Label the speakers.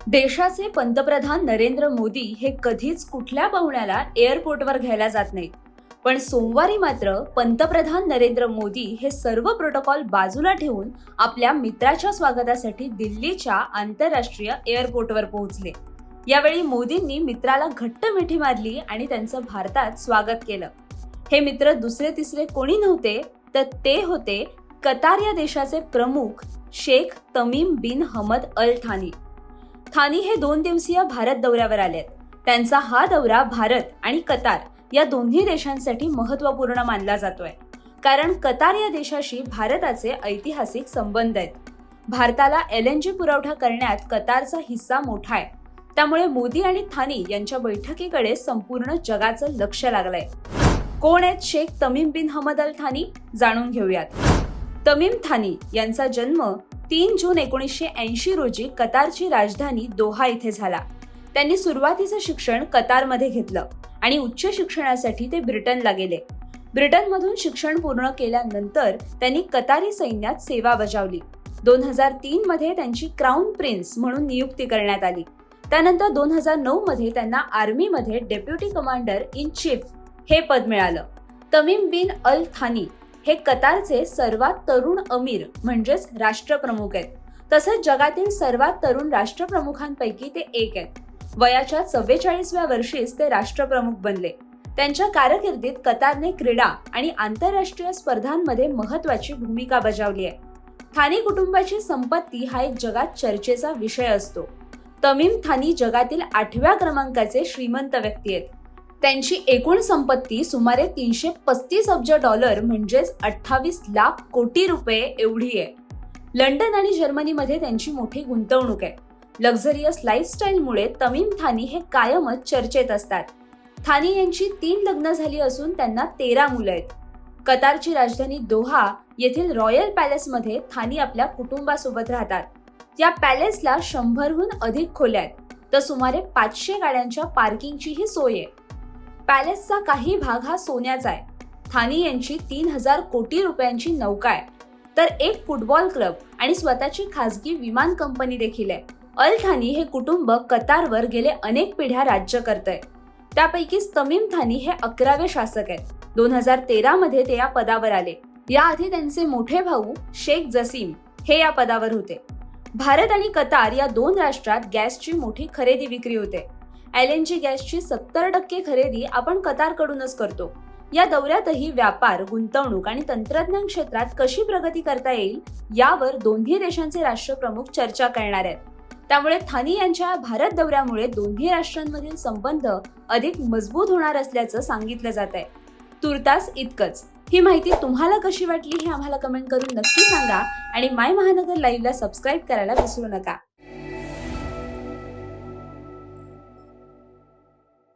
Speaker 1: देशाचे पंतप्रधान नरेंद्र मोदी हे कधीच कुठल्या पाहुण्याला एअरपोर्टवर घ्यायला जात नाहीत. पण सोमवारी मात्र पंतप्रधान नरेंद्र मोदी हे सर्व प्रोटोकॉल बाजूला ठेवून आपल्या मित्राच्या स्वागतासाठी दिल्लीच्या आंतरराष्ट्रीय एअरपोर्टवर पोहोचले. यावेळी मोदींनी मित्राला घट्ट मिठी मारली आणि त्यांचं भारतात स्वागत केलं. हे मित्र दुसरे तिसरे कोणी नव्हते तर ते होते कतार या देशाचे प्रमुख शेख तमीम बिन हमद अल थानी. थानी हे 2 दिवसीय भारत दौऱ्यावर आलेत. त्यांचा हा दौरा भारत आणि कतार या दोन्ही देशांसाठी महत्त्वपूर्ण मानला जातोय, कारण कतार या देशाशी भारताचे ऐतिहासिक संबंध आहेत. भारताला LNG पुरवठा करण्यात कतारचा हिस्सा मोठा आहे. त्यामुळे मोदी आणि थानी यांच्या बैठकीकडे संपूर्ण जगाचं लक्ष लागलंय. कोण आहेत शेख तमीम बिन हमद अल थानी? जाणून घेऊयात. तमीम थानी यांचा जन्म 3 जून 1980 रोजी कतारची राजधानी दोहा इथे झाला. त्यांनी सुरुवातीचं शिक्षण कतारमध्ये घेतलं आणि उच्च शिक्षणासाठी ते ब्रिटनला गेले. ब्रिटनमधून शिक्षण पूर्ण केल्यानंतर त्यांनी कतारी सैन्यात सेवा बजावली. 2003 मध्ये त्यांची क्राऊन प्रिन्स म्हणून नियुक्ती करण्यात आली. त्यानंतर 2009 मध्ये त्यांना आर्मीमध्ये डेप्युटी कमांडर इन चीफ हे पद मिळालं. तमीम बिन अल थानी हे कतारचे सर्वात तरुण अमीर म्हणजेच राष्ट्रप्रमुख आहेत. तसंच जगातील सर्वात तरुण राष्ट्रप्रमुखांपैकी ते एक आहेत. वयाच्या 44व्या वर्षीच ते राष्ट्रप्रमुख बनले. त्यांच्या कारकिर्दीत कतारने क्रीडा आणि आंतरराष्ट्रीय स्पर्धांमध्ये महत्त्वाची भूमिका बजावली आहे. थानी कुटुंबाची संपत्ती हा एक जगात चर्चेचा विषय असतो. तमीम थानी जगातील 8व्या क्रमांकाचे श्रीमंत व्यक्ती आहेत. त्यांची एकूण संपत्ती सुमारे $335 म्हणजेच 28 लाख कोटी रुपये एवढी आहे. लंडन आणि जर्मनीमध्ये त्यांची मोठी गुंतवणूक आहे. लक्झरियस लाईफस्टाईलमुळे तमीम थानी हे कायमच चर्चेत असतात. थानी यांची 3 लग्न झाली असून त्यांना 13 मुलं आहेत. कतारची राजधानी दोहा येथील रॉयल पॅलेसमध्ये थानी आपल्या कुटुंबासोबत राहतात. या पॅलेसला 100हून अधिक खोल्या आहेत, तर सुमारे 500 गाड्यांच्या पार्किंगचीही सोय आहे. पॅलेसचा काही भाग हा सोन्याचा आहे. थानी यांची 3000 कोटी रुपयांची नौका आहे, तर एक फुटबॉल क्लब आणि स्वतःची खासगी विमान कंपनी देखील आहे. अल थानी हे कुटुंब कतारवर गेले अनेक पिढ्या राज्य करतंय. त्यापैकीच तमीम थानी हे 11वे शासक आहेत. 2013 मध्ये ते या पदावर आले. याआधी त्यांचे मोठे भाऊ शेख जसीम हे या पदावर होते. भारत आणि कतार या 2 राष्ट्रात गॅसची मोठी खरेदी विक्री होते. LNG गॅसची 70% खरेदी आपण कतारकडूनच करतो. या दौऱ्यातही व्यापार, गुंतवणूक आणि तंत्रज्ञान क्षेत्रात कशी प्रगती करता येईल यावर दोन्ही देशांचे राष्ट्रप्रमुख चर्चा करणार आहेत. त्यामुळे थानी यांच्या भारत दौऱ्यामुळे दोन्ही राष्ट्रांमधील संबंध अधिक मजबूत होणार असल्याचं सांगितलं जात आहे. तुर्तास इतकंच. ही माहिती तुम्हाला कशी वाटली हे आम्हाला कमेंट करून नक्की सांगा आणि माय महानगर लाईव्हला सबस्क्राईब करायला विसरू नका.